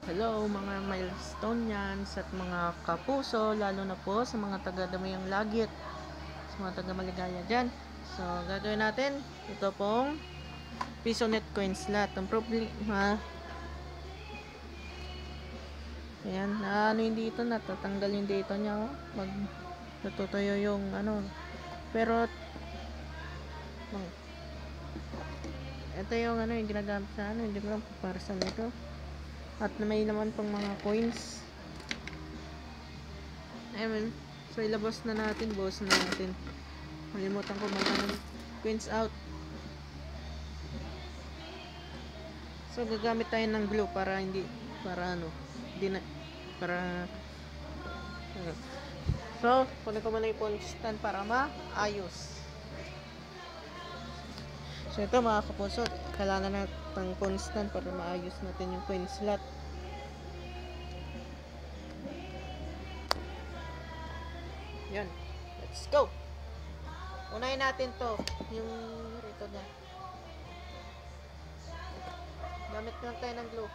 Hello mga milestonians at mga kapuso, lalo na po sa mga taga-damayang Lagit, sa mga taga-Maligaya dyan. So, gagawin natin, ito pong PisoNet coin slot. Ang problema, ayan, na ano yung dito, natatanggal yung dito niya, oh. Natutuyo yung ano, pero, ito yung ano, yung ginagamit sa ano, hindi ko lang para saan ito. At may naman pang mga coins. Ayun. So, ilabas na natin. Bukas na natin. Malimutan ko mga coins out. So, gagamit tayo ng glue para hindi, para ano, hindi na, para, so, kunin ko muna yung phone stand para maayos. So, ito mga kapuso, kailangan natin phone stand para maayos natin yung coin slot. Yan. Let's go! Unahin natin to, yung rito niya. Gamit lang tayo ng glue.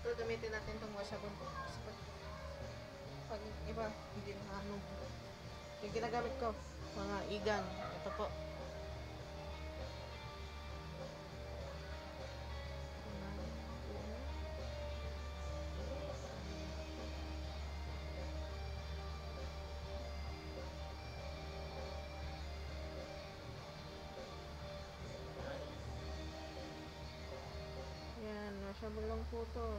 Ito, gamitin natin itong washable. Pag iba, hindi na ano. Yung ginagamit ko, mga igan. Ito po. Yan, washable lang po ito.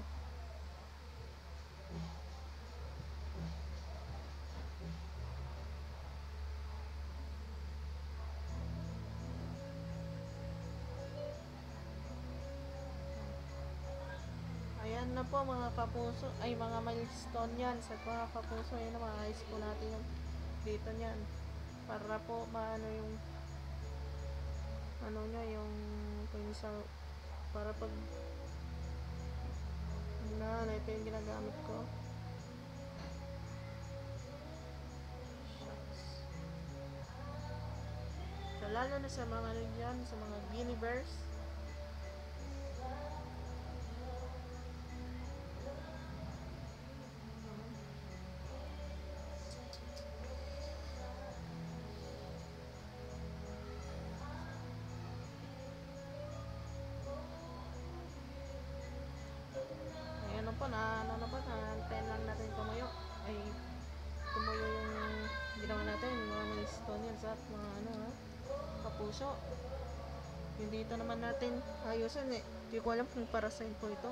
Ayan na po mga kapuso, ay mga milestone yan sa mga kapuso. Ayan na, maayos po natin yung dito niyan para po maano yung ano nyo, yung sa para pag na ito yung ginagamit ko. So lalo na sa mga ano dyan, sa mga universe. Ayan na po, ano po, na-10 lang natin tumuyo. Ay, tumuyo yung ginawa natin, mga milestone yan sa mga ano ha, kapuso. Yung dito naman natin ayusan eh. Hindi ko alam kung para saan po ito.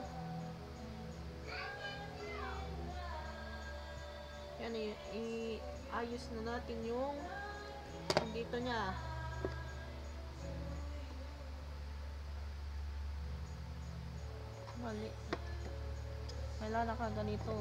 Yan, i-ayos na natin yung dito niya. Mali. Kailangan ka ganito.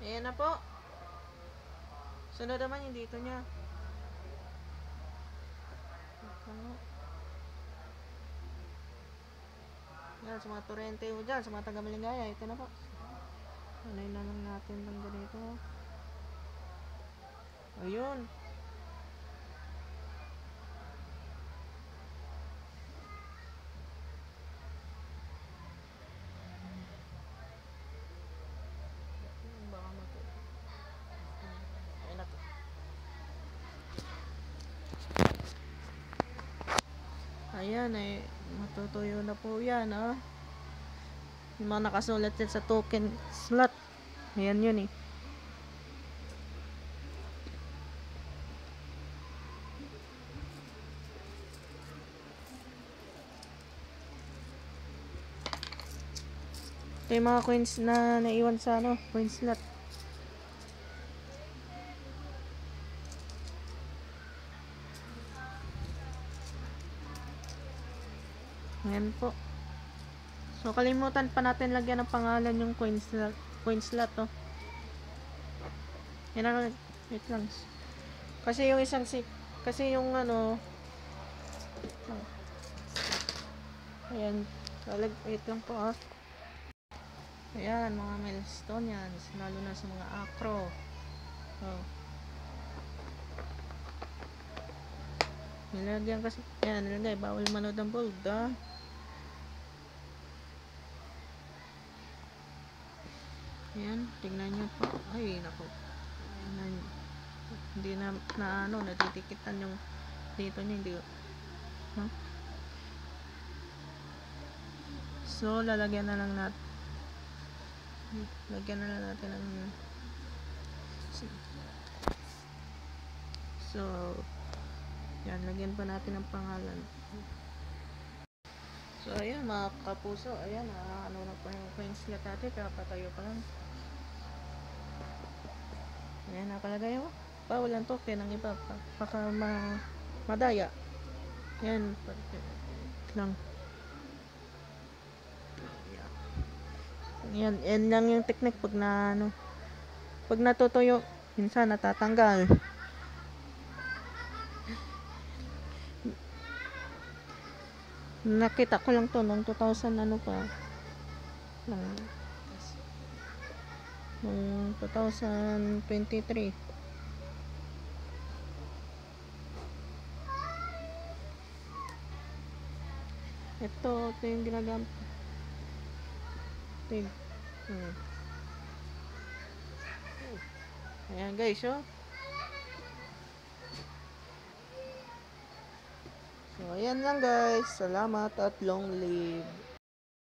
Ayan na po. Sunod naman yung dito niya. Ano? Yan, sa mga torrente mo dyan, sa mga taga-Maligaya, ito na po. Ano na lang natin lang ganito. Ayun. Baka matuloy. Ayun na to. Ayan eh, matutuyo na po yan yung mga nakasulat yan sa token slot. Ayan yun eh. Ito yung mga coins na naiwan sa coin slot. Ayan po. So kalimutan pa natin lagyan ng pangalan yung coin slot Yan lang, wait lang. Kasi yung kasi yung ayan, wait lang po Ayan, mga milestone yan, lalo na sa mga acro. Nilagyan kasi, ayan, nilagay, bawal manood ng bold, Ayan, tingnan nyo po. Ay, naku. Ayan, hindi na natitikitan yung dito nyo, hindi. So, lalagyan na lang natin. Lagyan na lang natin ng so, yan, lagyan pa natin ng pangalan. So, ayan, mga kapuso, ayan, ano na po yung coins slot natin, kapatayo pa lang. Ayan, nakalagay mo. Bawal ang token ng iba, baka madaya. Ayan, lang. Yan lang yung technique pag pag natutuyo, minsan natatanggal. Nakita ko lang to noong 2000 noong 2023. Ito yung ginagamit. Ayan guys, So, ayan lang guys. Salamat at long live.